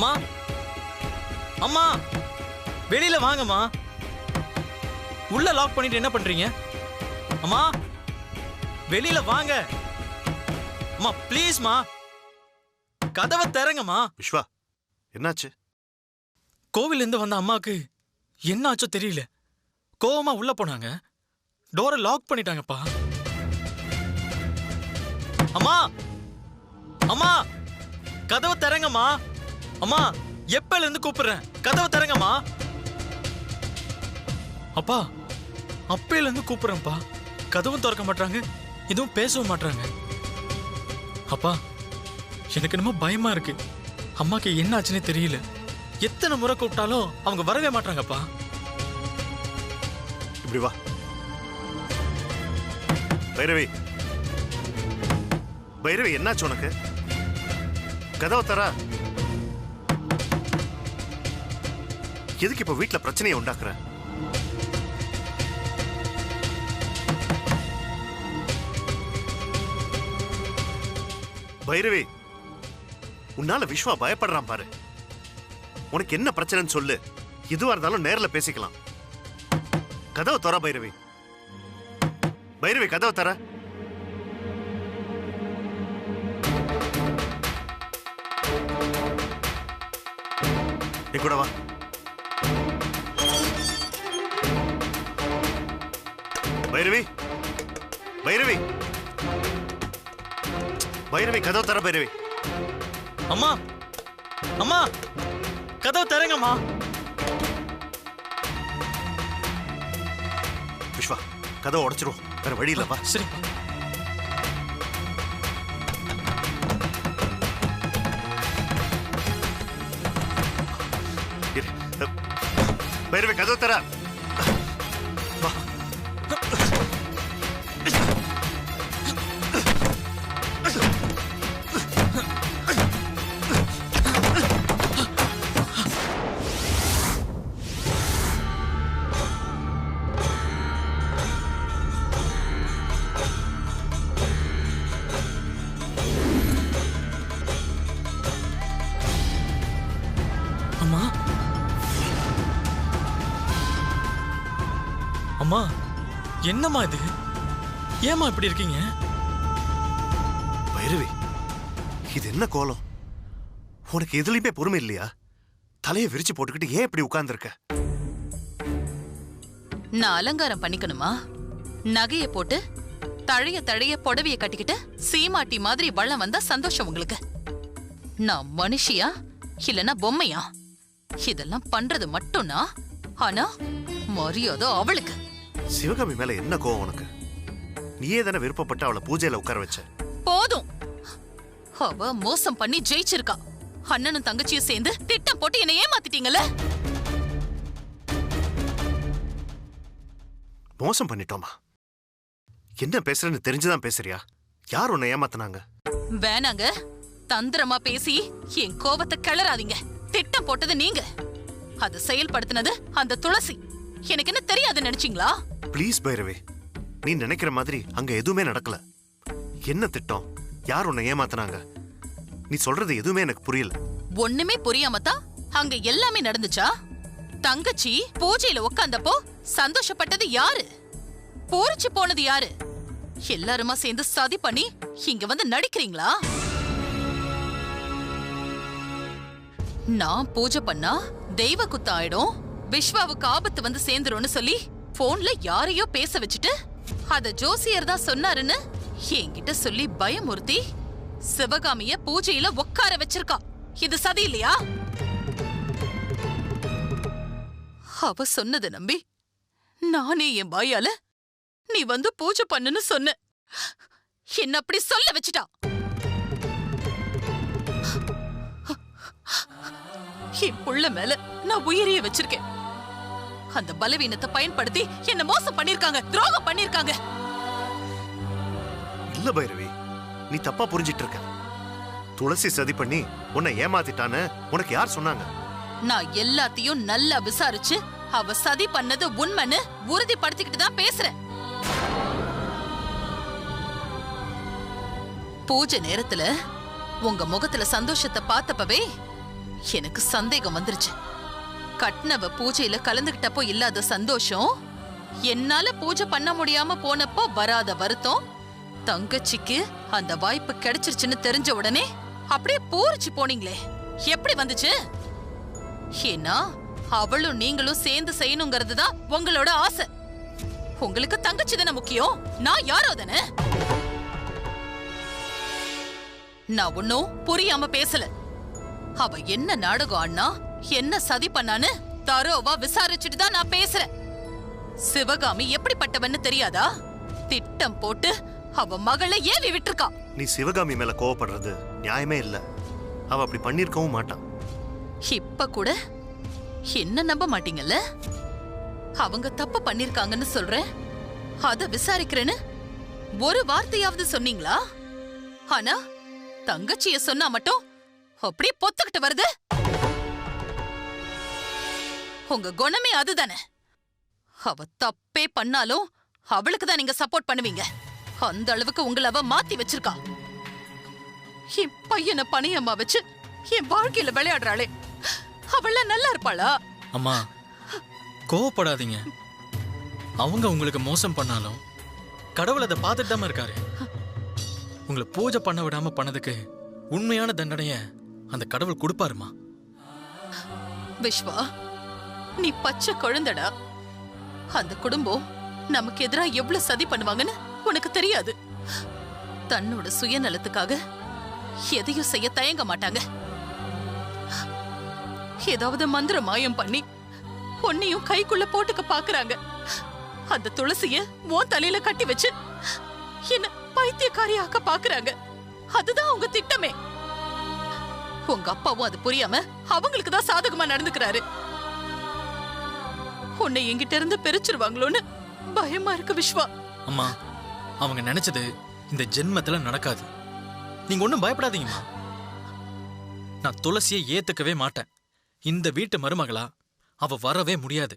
அம்மா அம்மா வெளியில வாங்கம்மா. உள்ள லாக் பண்ணிட்டு என்ன பண்றீங்க? அம்மா வெளியில வாங்க. அம்மா ப்ளீஸ்மா கதவை திறங்கம்மா. விஸ்வா என்னாச்சு? கோவில்ல இருந்து வந்த அம்மாவுக்கு என்ன ஆச்சோ தெரியல. கோவமா உள்ள போனாங்க, டோரை லாக் பண்ணிட்டாங்கப்பா. அம்மா அம்மா கதவை திறங்கம்மா. அம்மா எப்பல இருந்து கூப்பிடுறேன், கதவை திறங்கம்மா. அப்பா அப்பையில இருந்து கூப்பிடுறேன்ப்பா, கதவும் திறக்க மாட்டாங்க, எதுவும் பேசவும் மாட்டாங்க. அப்பா எனக்கு என்னமோ பயமா இருக்கு. அம்மாக்கு என்ன ஆச்சுன்னே தெரியல. எத்தனை முறை கூப்பிட்டாலும் அவங்க வரவே மாட்டாங்கப்பா. இப்படி வா பைரவி. பைரவி என்னாச்சு உனக்கு? கதவை தர. எதுக்கு இப்ப வீட்டுல பிரச்சனையை உண்டாக்குற? பைரவி உன்னால விஸ்வா பயப்படுறான் பாரு. உனக்கு என்ன பிரச்சனைன்னு சொல்லு, எதுவா இருந்தாலும் நேர்ல பேசிக்கலாம். கதவை தர பைரவி. பைரவி கதவை தர. கூட வா. பைரவி பைரவி பைரவி கதவு தர. பைரவி அம்மா அம்மா கதவு தரங்கம்மா. விஸ்வா கதவை உடைச்சிரும், வேற வழி இல்லப்பா. சரி பைரவி கதவு தர. அம்மா அம்மா என்னம்மா இது? ஏம்மா இப்படி இருக்கீங்க? பைரவி இது என்ன கோலம்? உனக்கு எதுலயுமே பொறுமை இல்லையா? தலையை விரிச்சு போட்டுக்கிட்டு ஏன் இப்படி உட்கார்ந்துருக்க? நான் அலங்காரம் பண்ணிக்கணுமா? நகைய போட்டு தழைய தழைய புடவைய கட்டிக்கிட்டு சீமாட்டி மாதிரி வள்ளம் வந்தா சந்தோஷம் உங்களுக்கு. நான் மனுஷியா இல்லனா பொம்மையா? இதெல்லாம் பண்றது மட்டும்னா, ஆனா மரியாதை அவளுக்கு. சிவகாமி மேல என்ன கோவம் உனக்கு? நீயே தானே விருப்பப்பட்டு அவளை பூஜையில உட்கார வச்ச. போதும். அவ மோசம் பண்ணி ஜெயிச்சிருக்கா. அண்ணனும் தங்கச்சியும் சேர்ந்து திட்டம் போட்டு என்ன ஏமாத்திட்டீங்கல்ல. மோசம் பண்ணிட்டோமா? என்ன பேசுறன்னு தெரிஞ்சுதான் பேசுறியா? யார் உன்னை ஏமாத்தினாங்க? வேணாங்க, தந்திரமா பேசி என் கோபத்தை கிளறாதீங்க. திட்டம் போட்டது நீங்க, அது செயல்படுத்தினது அந்த துளசி. எனக்கு என்ன தெரியாது நினைச்சீங்களா? ப்ளீஸ் பைரவி, நீ நினைக்கிற மாதிரி அங்க எதுவுமே நடக்கல. என்ன திட்டம்? யார் உன்னை ஏமாத்தினாங்க? நீ சொல்றது எதுவுமே எனக்கு புரியல. ஒண்ணுமே புரியாமத்தான் அங்க எல்லாமே நடந்துச்சா? தங்கச்சி பூஜையில உட்கார்ந்தப்போ சந்தோஷப்பட்டது யாரு? பூரிச்சு போனது யாரு? எல்லாருமா சேர்ந்து சதி பண்ணி இங்க வந்து நடிக்கிறீங்களா? நான் பூஜை பண்ணா தெய்வ குத்த ஆயிடும், விஸ்வாவுக்கு ஆபத்து வந்து சேர்ந்துரும்னு சொல்லி போன்ல யாரையோ பேச வச்சுட்டு அத ஜோசியர் தான் சொன்னாருன்னு என்கிட்ட சொல்லி பயமுறுத்தி சிவகாமிய பூஜையில உட்கார வச்சிருக்கா. இது சதி இல்லையா? அவ சொன்னதை நம்பி நானே என் வாயால நீ வந்து பூஜை பண்ணுன்னு சொன்ன. என்ன அப்படி சொல்ல வச்சுட்டா. என் புள்ள மேல நான் உயிரையே வச்சிருக்கேன். அந்த பலவீனத்தை பயன்படுத்தி என்ன மோசம் பண்ணிருக்காங்க, துரோகம் பண்ணிருக்காங்க. இல்ல பைரவி, நீ தப்பா புரிஞ்சிட்டு இருக்க. துளசி சதி பண்ணி உன்னை ஏமாத்திட்டான்னு உனக்கு யார் சொன்னாங்க? நான் எல்லாத்தையும் நல்லா விசாரிச்சு அவ சதி பண்ணது உண்மைன்னு உறுதிப்படுத்திக்கிட்டு தான் பேசுறேன். பூஜை நேரத்துல உங்க முகத்துல சந்தோஷத்தை பார்த்தப்பவே எனக்கு சந்தேகம் வந்துருச்சு. கட்னவ பூஜையில கலந்துகிட்டப்போ இல்லாத சந்தோஷம், என்னால பூஜை பண்ண முடியாம போனப்போ வராத வருத்தம், தங்கச்சிக்கு அந்த வாய்ப்பு கிடைச்சிருச்சுன்னு தெரிஞ்ச உடனே அப்படியே பூரிச்சு போனீங்களே, எப்படி வந்துச்சு? ஏன்னா அவளும் நீங்களும் சேர்ந்து செய்யணுங்கிறது தான் உங்களோட ஆசை. உங்களுக்கு தங்கச்சி தானே முக்கியம், நான் யாரோ தானே. நான் ஒன்னும் புரியாம பேசல. அவ என்ன நாடகம் ஆடினா, என்ன சதி பண்ணான்னு தரோவா விசாரிச்சுட்டு தான் நான் பேசுறேன். சிவகாமி எப்படிப்பட்டவன்னு தெரியாதா? திட்டம் போட்டு அவ மகளை ஏவி விட்டுருக்கா. நீ சிவகாமி மேல கோவப்படுறது நியாயமே இல்ல. அவ அப்படி பண்ணிருக்கவும் மாட்டான். இப்ப கூட என்ன நம்ப மாட்டீங்கல்ல? அவங்க தப்பு பண்ணிருக்காங்கன்னு சொல்றேன், அத விசாரிக்கிறேன்னு ஒரு வார்த்தையாவது சொன்னீங்களா? ஆனா தங்கச்சிய சொன்னா மட்டும் அப்படியே பொத்துக்கிட்டு வருது. உங்க குணமே அதுதானே. அவ தப்பே பண்ணாலும் அவளுக்கு தான் நீங்க சப்போர்ட் பண்ணுவீங்க. அந்த அளவுக்கு உங்களை அவ மாத்தி வச்சிருக்கா. என் பையனை பணியம்மா வச்சு என் வாழ்க்கையில விளையாடுறாளே, அவள நல்லா இருப்பாளா? அம்மா கோவப்படாதீங்க. அவங்க உங்களுக்கு மோசம் பண்ணாலும் கடவுள் அதை பார்த்துட்டு தான் இருக்காரு. உங்களை பூஜை பண்ண விடாம பண்ணதுக்கு உண்மையான தண்டனைய அந்த கடவுள் கொடுப்பாருமா. விஸ்வா, நீ பச்சை குழந்தடா. அந்த குடும்பம் நமக்கு எதிரா எவ்வளவு சதி பண்ணுவாங்கன்னு உனக்கு தெரியாது. தன்னோட சுயநலத்துக்காக எதையும் செய்ய தயங்க மாட்டாங்க. ஏதாவது மந்திர மாயம் பண்ணி பொன்னையும் கைக்குள்ள போட்டுக்க பாக்குறாங்க. அந்த துளசிய உன் தலையில கட்டி வச்சு என்ன பைத்தியக்காரியாக்க பாக்குறாங்க. அதுதான் உங்க திட்டமே. உங்க அப்பாவும் அது புரியாம அவங்களுக்கு தான் சாதகமா நடந்துக்கிறாரு. உன்னை என்கிட்ட இருந்து பிரிச்சிருவாங்களோன்னு பயமா இருக்கு விஸ்வா. அம்மா, அவங்க நினைச்சது இந்த ஜென்மத்துல நடக்காது. நீங்க ஒண்ணும் பயப்படாதீங்கம்மா. நான் துளசியை ஏத்துக்கவே மாட்டேன். இந்த வீட்டு மருமகளா அவ வரவே முடியாது.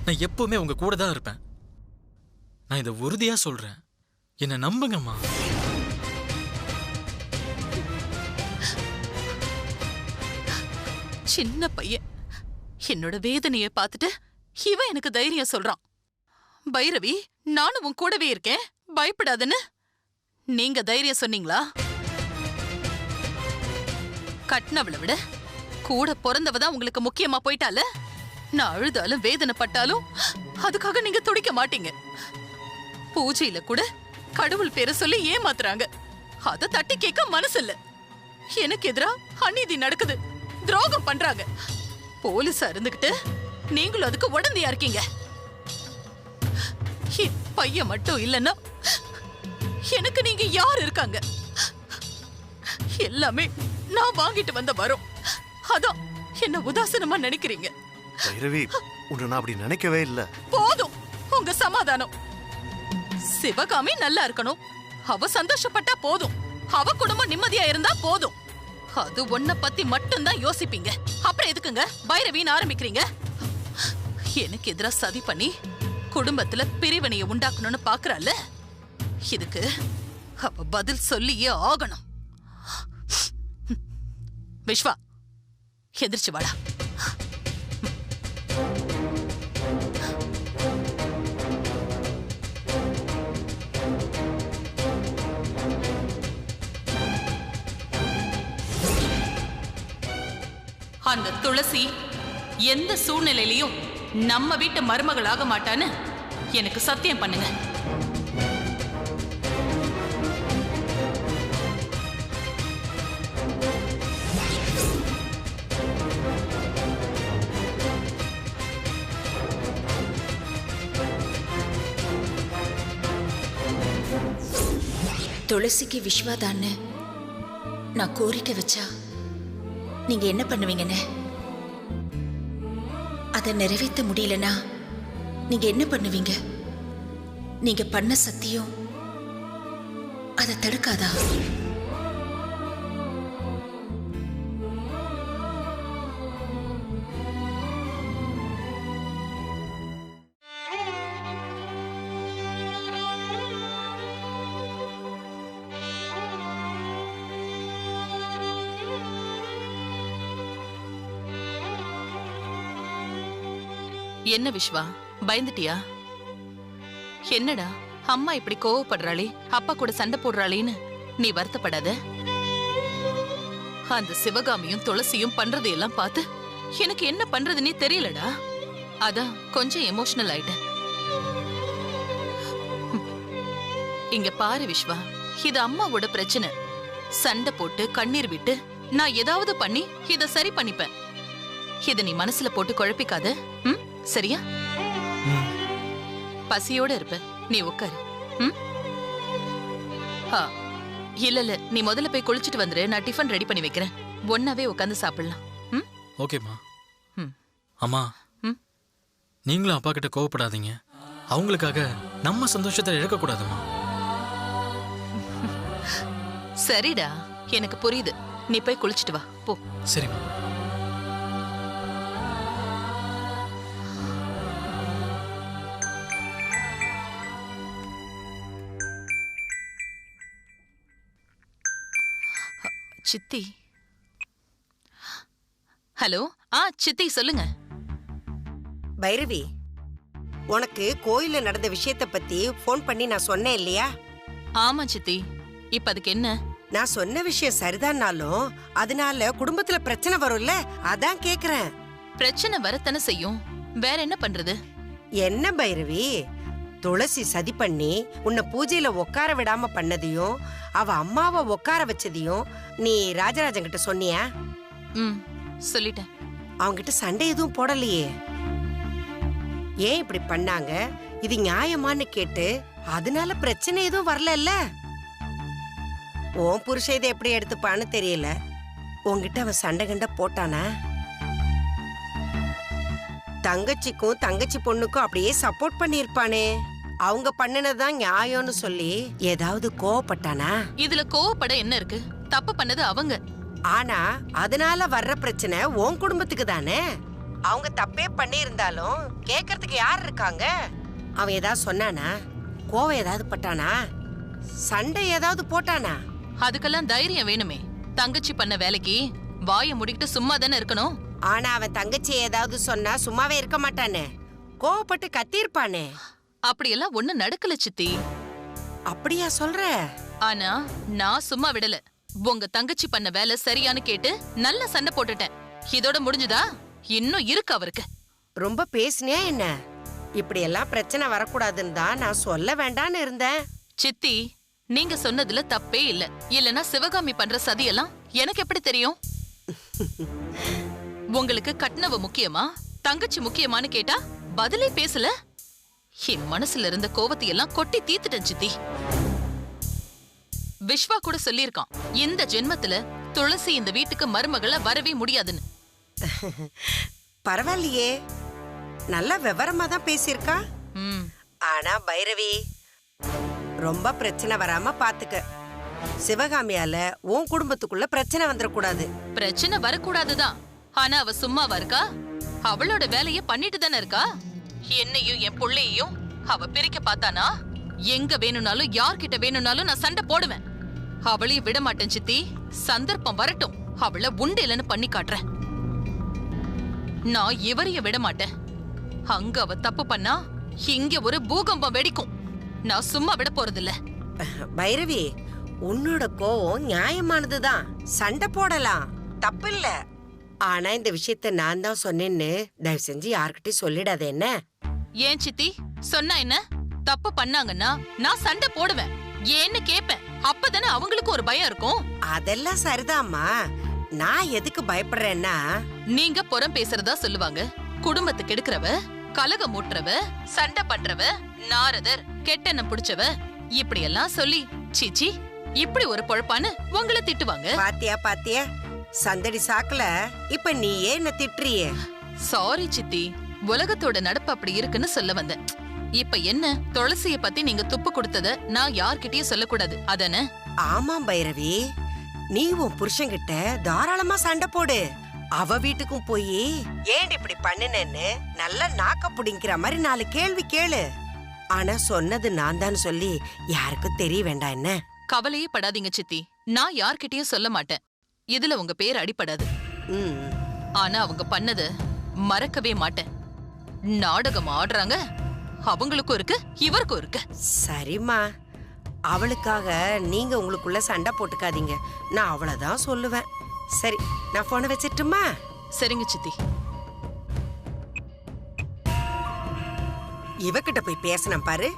நான் எப்பவுமே உங்க கூட தான் இருப்பேன். நான் இதை உறுதியா சொல்றேன். என்ன நம்புங்கம்மா. சின்ன பையன் என்னோட வேதனையை பார்த்துட்டு இவன் எனக்கு தைரியம் சொல்றான். பைரவி, நானும் உன் கூடவே இருக்கேன், பயப்படாதுன்னு நீங்க தைரியம் சொன்னீங்களா? கட்னவளை விட கூட பிறந்தவதான் உங்களுக்கு முக்கியமா போயிட்டால. நான் அழுதாலும் வேதனைப்பட்டாலும் அதுக்காக நீங்க துடிக்க மாட்டீங்க. பூஜையில கூட கடவுள் பேரை சொல்லி ஏமாத்துறாங்க. அத தட்டி கேட்க மனசு இல்ல. எனக்கு எதிரா அநீதி நடக்குது, துரோகம் பண்றாங்க. போலீஸா இருந்துகிட்டு நீங்களும் அதுக்கு உடந்தையா இருக்கீங்க. பையன் மட்டும் இல்லைன்னா எனக்கு நீங்க யார் இருக்காங்க? எல்லாமே நான் வாங்கிட்டு வந்த வரும். அதான் என்ன உதாசனமா நினைக்கிறீங்க. பைரவி, உன்னை நான் அப்படி நினைக்கவே இல்ல. போதும் உங்க சமாதானம். சிவகாமி நல்லா இருக்கணும், அவ சந்தோஷப்பட்டா போதும், அவ குடும்பம் நிம்மதியா இருந்தா போதும். அது ஒன்ன பத்தி மட்டும்தான் யோசிப்பீங்க. அப்புறம் எதுக்குங்க பைரவின்னு ஆரம்பிக்கிறீங்க? எனக்கு எதிரா சதி பண்ணி குடும்பத்துல பிரிவினையை உண்டாக்கணும்னு பாக்குறாள். இதுக்கு அவ பதில் சொல்லியே ஆகணும். விஸ்வா, எந்திரிச்சு வாடா. அந்த துளசி எந்த சூழ்நிலையிலையும் நம்ம வீட்டு மருமகளாக மாட்டான்னு எனக்கு சத்தியம் பண்ணுங்க. துளசிக்கு விஸ்வாதான்னு நான் கோரிக்கை வச்சா நீங்க என்ன பண்ணுவீங்கன்னு? அதை நிறைவேற்ற முடியலனா நீங்க என்ன பண்ணுவீங்க? நீங்க பண்ண சத்தியம் அதை தடுக்காதா? என்ன விஸ்வா, பயந்துட்டியா? என்னடா அம்மா இப்படி கோவப்படுறாளே, அப்பா கூட சண்டை போடுறாளேன்னு நீ வருத்தப்படாத. அந்த சிவகாமியும் துளசியும் பண்றதையெல்லாம் பார்த்து எனக்கு என்ன பண்றதுன்னே தெரியலடா. அதான் கொஞ்சம் எமோஷனல் ஆயிட்டேன். இங்க பாரு விஸ்வா, இது அம்மாவோட பிரச்சனை. சண்டை போட்டு கண்ணீர் விட்டு நான் ஏதாவது பண்ணி இத சரி பண்ணிப்பேன். இத நீ மனசுல போட்டு குழப்பிக்காத. சரியா? பசியோட இருப்ப, நீ உட்காரு. இல்ல நீ முதல்ல போய் குளிச்சுட்டு வந்துரு, நான் டிஃபன் ரெடி பண்ணி வைக்கிறேன். ஒன்னாவே உட்காந்து சாப்பிடலாம். ஓகேம்மா. அம்மா, நீங்களும் அப்பா கிட்ட கோவப்படாதீங்க. அவங்களுக்காக நம்ம சந்தோஷத்தை இழக்கக்கூடாதுமா. சரிடா, எனக்கு புரியுது. நீ போய் குளிச்சுட்டு வா போ. சரிம்மா. சித்தி. ஹலோ. சித்தி சொல்லுங்க. பைரவி, உனக்கு கோயில்ல நடந்த விஷயத்தை பத்தி போன் பண்ணி நான் சொன்னேன் இல்லையா? ஆமா சித்தி. இப்ப அதுக்கு என்ன? நான் சொன்ன விஷயம் சரிதான்னாலும் அதனால குடும்பத்துல பிரச்சனை வரும்ல, அதான் கேக்குறேன். பிரச்சனை வரத்தானே செய்யும், வேற என்ன பண்றது? என்ன பைரவி, துளசி சதி பண்ணி உன்னை பூஜையில உட்கார விடாம பண்ணதையும் அவ அம்மாவை உட்கார வச்சதையும் நீ ராஜராஜன் கிட்ட சொன்னியா? சொல்லிட்டேன். அவங்கிட்ட சண்டை எதுவும் போடலையே. ஏன் இப்படி பண்ணாங்க, இது நியாயமான்னு கேட்டு அதனால பிரச்சனை எதுவும் வரல. உன் புருஷ இதை எப்படி எடுத்துப்பான்னு தெரியல. உன்கிட்ட அவன் சண்டை கண்ட போட்டானா? தங்கச்சிக்கும் தங்கச்சி பொண்ணுக்கும் அப்படியே சப்போர்ட் பண்ணிருப்பானே. அவங்க பண்ணினதான் நியாயம்னு சொல்லி ஏதாவது கோவப்பட்டானா? இதுல கோவப்பட என்ன இருக்கு? தப்பு பண்ணது அவங்க. ஆனா அதனால வர்ற பிரச்சனை உன் குடும்பத்துக்கு தானே. அவங்க தப்பே பண்ணி இருந்தாலும் கேக்குறதுக்கு யார் இருக்காங்க? அவன் ஏதாவது சொன்னானா? கோவம் ஏதாவது பட்டானா? சண்டை ஏதாவது போட்டானா? அதுக்கெல்லாம் தைரியம் வேணுமே. தங்கச்சி பண்ண வேலைக்கு வாயை முடிக்கிட்டு சும்மா தானே இருக்கணும். ஆனா அவன் தங்கச்சி ஏதாவது சொன்னா சும்மாவே இருக்க மாட்டானே, கோவப்பட்டு கத்திருப்பானே. அப்படியெல்லாம் ஒண்ணு நடக்கல சித்தி. அப்படியா சொல்ற? ஆனா நான் சும்மா விடல. உங்க தங்கச்சி பண்ண வேலை சரியானு கேட்டு நல்ல சண்டை போட்டுட்டேன். இதோட முடிஞ்சுதா? இன்னும் இருக்கு அவருக்கு. ரொம்ப பேசினியா என்ன? இப்படி எல்லாம் பிரச்சனை வரக்கூடாதுன்னு தான் நான் சொல்ல வேண்டான்னு இருந்தேன். சித்தி, நீங்க சொன்னதுல தப்பே இல்ல. இல்லனா சிவகாமி பண்ற சதியெல்லாம் எனக்கு எப்படி தெரியும்? உங்களுக்கு கட்னவ முக்கியமா, தங்கச்சி முக்கியமான்னு கேட்டா பதிலே பேசல. என் மனசுல இருந்த கோவத்தை எல்லாம் கொட்டி தீத்துட்டேன் சித்தி. விஸ்வா கூட சொல்லியிருக்கான், இந்த ஜென்மத்துல துளசி இந்த வீட்டுக்கு மருமகள வரவே முடியாதுன்னு. பரவாயில்லையே, நல்ல விவரமா தான் பேசியிருக்கா. ஆனா பைரவி, ரொம்ப பிரச்சனை வராம பாத்துக்க. சிவகாமியால உன் குடும்பத்துக்குள்ள பிரச்சனை வந்துடக்கூடாது. பிரச்சனை வரக்கூடாதுதான். ஆனா அவ சும்மாவா இருக்கா? அவளோட வேலைய பண்ணிட்டு தானே இருக்கா. என்னையும் என் புள்ளையையும் அவ பிரிக்க பார்த்தானா? எங்க வேணும்னாலும் யார்கிட்ட வேணும்னாலும் நான் சண்டை போடுவேன். அவளையும் விட மாட்டேன் சித்தி. சந்தர்ப்பம் வரட்டும், அவளை உண்டு இல்லைன்னு பண்ணி காட்டுறேன். நான் இவரைய விட மாட்டேன். அங்க அவ தப்பு பண்ணா இங்க ஒரு பூகம்பம் வெடிக்கும். நான் சும்மா விட போறதில்ல. பைரவி, உன்னோட கோவம் நியாயமானதுதான். சண்டை போடலாம், தப்பு இல்ல. ஆனா இந்த விஷயத்த நான் தான் சொன்னேன்னு தயவு செஞ்சு யார்கிட்டயும் சொல்லிடாத என்ன? ஏன் சித்தி? சொன்னா என்ன? தப்பு பண்ணாங்கன்னா நான் சண்டை போடுவேன், ஏன்னு கேப்பேன். அப்பதானே அவங்களுக்கு ஒரு பயம் இருக்கும். அதெல்லாம் சரிதாம்மா. நான் எதுக்கு பயப்படுறேன்னா, நீங்க புறம் பேசுறதா சொல்லுவாங்க. குடும்பத்துக்கு எடுக்கிறவ, கலகம் மூட்டுறவ, சண்டை பண்றவ, நாரதர், கெட்டெண்ணம் புடிச்சவ, இப்படி எல்லாம் சொல்லி சீச்சி இப்படி ஒரு பொழப்பான்னு உங்களை திட்டுவாங்க. பாத்தியா பாத்தியா, சந்தடி சாக்குல இப்ப நீ என்ன திட்டுறியே? சாரி சித்தி, உலகத்தோட நடப்பு அப்படி இருக்குன்னு சொல்ல வந்தேன். இப்ப என்ன, துளசிய பத்தி நீங்க துப்பு கொடுத்தத நான் யார்கிட்டயும் சொல்லக்கூடாது அதானே? ஆமாம் பைரவி, நீ உன் புருஷன்கிட்ட தாராளமா சண்டை போடு. அவ வீட்டுக்கும் போய் ஏன் இப்படி பண்ணுனேன்னு நல்லா நாக்க புடிங்கிற மாதிரி 4 கேள்வி கேளு. ஆனா சொன்னது நான் தான் சொல்லி யாருக்கும் தெரிய வேண்டாம் என்ன? கவலையே படாதீங்க சித்தி, நான் யார்கிட்டயும் சொல்ல மாட்டேன். இதுல உங்க பேர் அடிபடாது. ஆனா அவங்க பண்ணத மறக்கவே மாட்டேன். நாடகம் ஆடுறாங்க. அவங்களுக்கும் இருக்கு, இவருக்கும் இருக்கு. சரிம்மா, அவளுக்காக நீங்க உங்களுக்குள்ள சண்டை போட்டுக்காதீங்க. நான் அவ்வளவுதான் சொல்லுவேன். சரி, நான் போனை வச்சிட்டுமா? சரிங்க சித்தி. இவகிட்ட போய் பேசினேன் பாரு,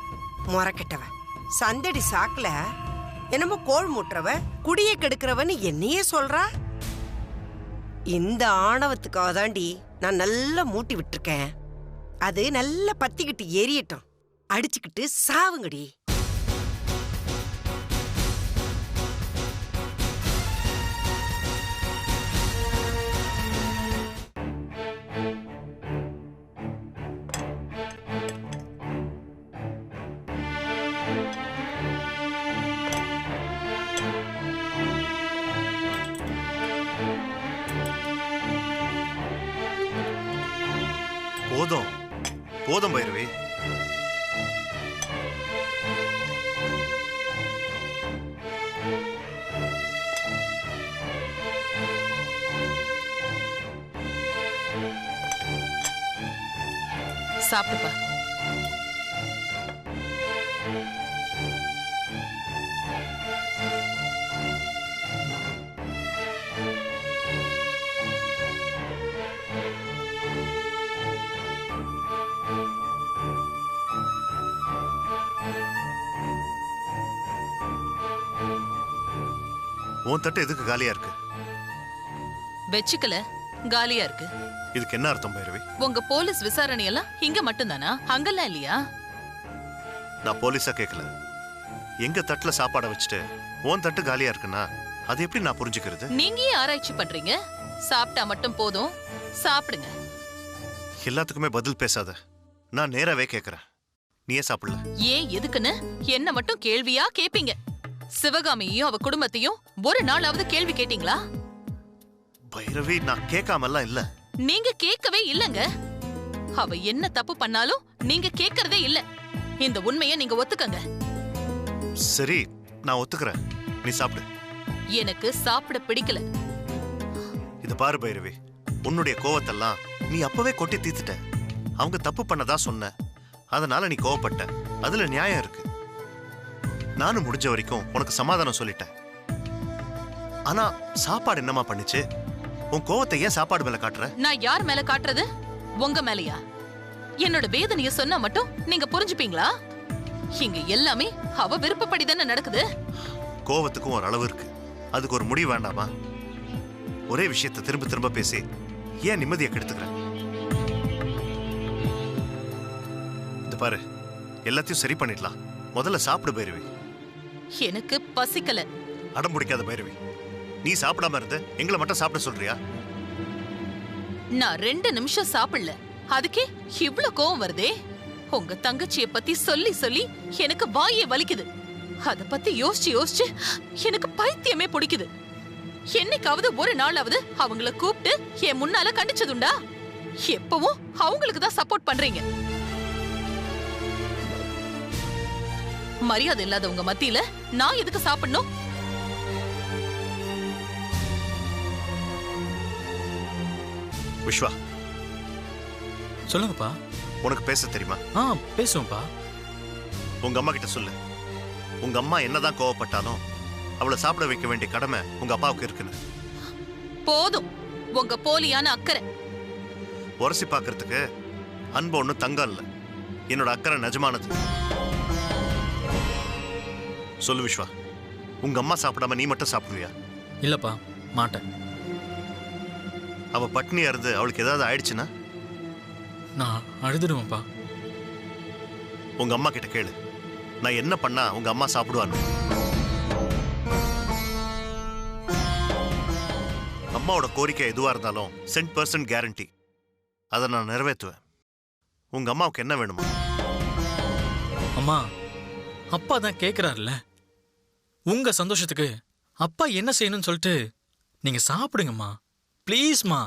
முறக்கிட்டவ. சந்தடி சாக்குல என்னமோ கோள் மூட்டுறவ, குடியை கெடுக்கிறவன்னு என்னையே சொல்றா. இந்த ஆணவத்துக்காக தாண்டி நான் நல்லா மூட்டி விட்டுருக்கேன். அது நல்லா பத்திக்கிட்டு எரியட்டும், அடிச்சுக்கிட்டு சாவுங்கடி. போதும் போதும் பைரவி. சாப்பிடுப்பா. உன் தட்டு எதுக்கு காலியா இருக்கு? வெச்சுக்கல, காலியா இருக்கு. இதுக்கு என்ன அர்த்தம் பைரவி? உங்க போலீஸ் விசாரணை எல்லாம் இங்க மட்டும்தானா? அங்கெல்லாம் இல்லையா? நான் போலீஸா கேட்கல. எங்க தட்டுல சாப்பாடை வச்சுட்டு உன் தட்டு காலியா இருக்குன்னா அது எப்படி நான் புரிஞ்சுக்கிறது? நீங்க ஏன் ஆராய்ச்சி பண்றீங்க? சாப்பிட்டா மட்டும் போதும், சாப்பிடுங்க. எல்லாத்துக்குமே பதில் பேசாத. நான் நேராவே கேட்கறேன். நீயே சாப்பிடல. ஏன் எதுக்குன்னு என்ன மட்டும் கேள்வியா கேப்பீங்க? சிவகாமியையும் அவ குடும்பத்தையும் ஒரு நாளாவது கேள்வி கேட்டீங்களா? பைரவி, நான் கேட்காமல்லாம் இல்ல. நீங்க கேட்கவே இல்லங்க. அவ என்ன தப்பு பண்ணாலும் நீங்க கேட்கறதே இல்ல. இந்த உண்மையை நீங்க ஒத்துக்கங்க. சரி, நான் ஒத்துக்கிறேன். நீ சாப்பிடு. எனக்கு சாப்பிட பிடிக்கல. இத பாரு பைரவி, உன்னுடைய கோவத்தெல்லாம் நீ அப்பவே கொட்டி தீர்த்துட்ட. அவங்க தப்பு பண்ணதா சொன்ன, அதனால நீ கோவப்பட்ட. அதுல நியாயம் இருக்கு. நானும் முடிஞ்ச வரைக்கும் உனக்கு சமாதானம் சொல்லிட்டேன். ஆனா சாப்பாடு என்னமா பண்ணுச்சு? உன் கோவத்தை ஏன் சாப்பாடு மேல காட்டுற? நான் யார் மேல காட்டுறது? உங்க மேலயா? என்னோட வேதனைய சொன்னா மட்டும் நீங்க புரிஞ்சுப்பீங்களா? இங்க எல்லாமே அவ விருப்பப்படி தானே நடக்குது. கோவத்துக்கும் ஒரு அளவு இருக்கு. அதுக்கு ஒரு முடிவு வேண்டாமா? ஒரே விஷயத்தை திரும்ப திரும்ப பேசி ஏன் நிம்மதியை கெடுத்துக்கிற? இது பாரு, எல்லாத்தையும் சரி பண்ணிடலாம். முதல்ல சாப்பிடு பைரவி. எனக்கு பசிக்கல. அடம் பிடிக்காத பைரவி. நீ சாப்பிடாம இருந்து எங்களை மட்டும் சாப்பிட சொல்றியா? நான் 2 நிமிஷம் சாப்பிடல, அதுக்கே இவ்ளோ கோவம் வருதே. உங்க தங்கச்சியை பத்தி சொல்லி சொல்லி எனக்கு வாயே வலிக்குது. அத பத்தி யோசிச்சு யோசிச்சு எனக்கு பைத்தியமே பிடிக்குது. என்னைக்காவது ஒரு நாளாவது அவங்கள கூப்பிட்டு என் முன்னால கண்டிச்சதுண்டா? எப்பவும் அவங்களுக்கு தான் சப்போர்ட் பண்றீங்க. மரியாதை இல்லாதவங்க மத்தியில நான் எதுக்கு சாப்பிடணும்? விஸ்வா, சொல்லுங்கப்பா. உனக்கு பேச தெரியுமா? பேசுவோம்ப்பா. உங்க அம்மா கிட்ட சொல்லு. உங்க அம்மா என்னதான் கோவப்பட்டாலும் அவளை சாப்பிட வைக்க வேண்டிய கடமை உங்க அப்பாவுக்கு இருக்குன்னு. போதும் உங்க போலியான அக்கறை. உரசி பாக்குறதுக்கு அன்பு ஒண்ணு தங்கம் இல்ல. என்னோட அக்கறை நிஜமானது. சொல்லு விஸ்வா, உங்க அம்மா சாப்பிடாம நீ மட்டும் சாப்பிடுவியா? இல்லப்பா, மாட்டேன். அவ பட்னியா இருந்து அவளுக்கு ஏதாவது ஆயிடுச்சுன்னா நான் அழுதுடுவேன்ப்பா. உங்க அம்மா கிட்ட கேளு, நான் என்ன பண்ணா உங்க அம்மா சாப்பிடுவான்னு. அம்மாவோட கோரிக்கை எதுவா இருந்தாலும் 100% கேரண்டி அதை நான் நிறைவேற்றுவேன். உங்க அம்மாவுக்கு என்ன வேணுமா? அம்மா, அப்பா தான் கேட்கிறாருல்ல. உங்க சந்தோஷத்துக்கு அப்பா என்ன செய்யணும்னு சொல்லிட்டு நீங்க சாப்பிடுங்கம்மா, ப்ளீஸ்மா.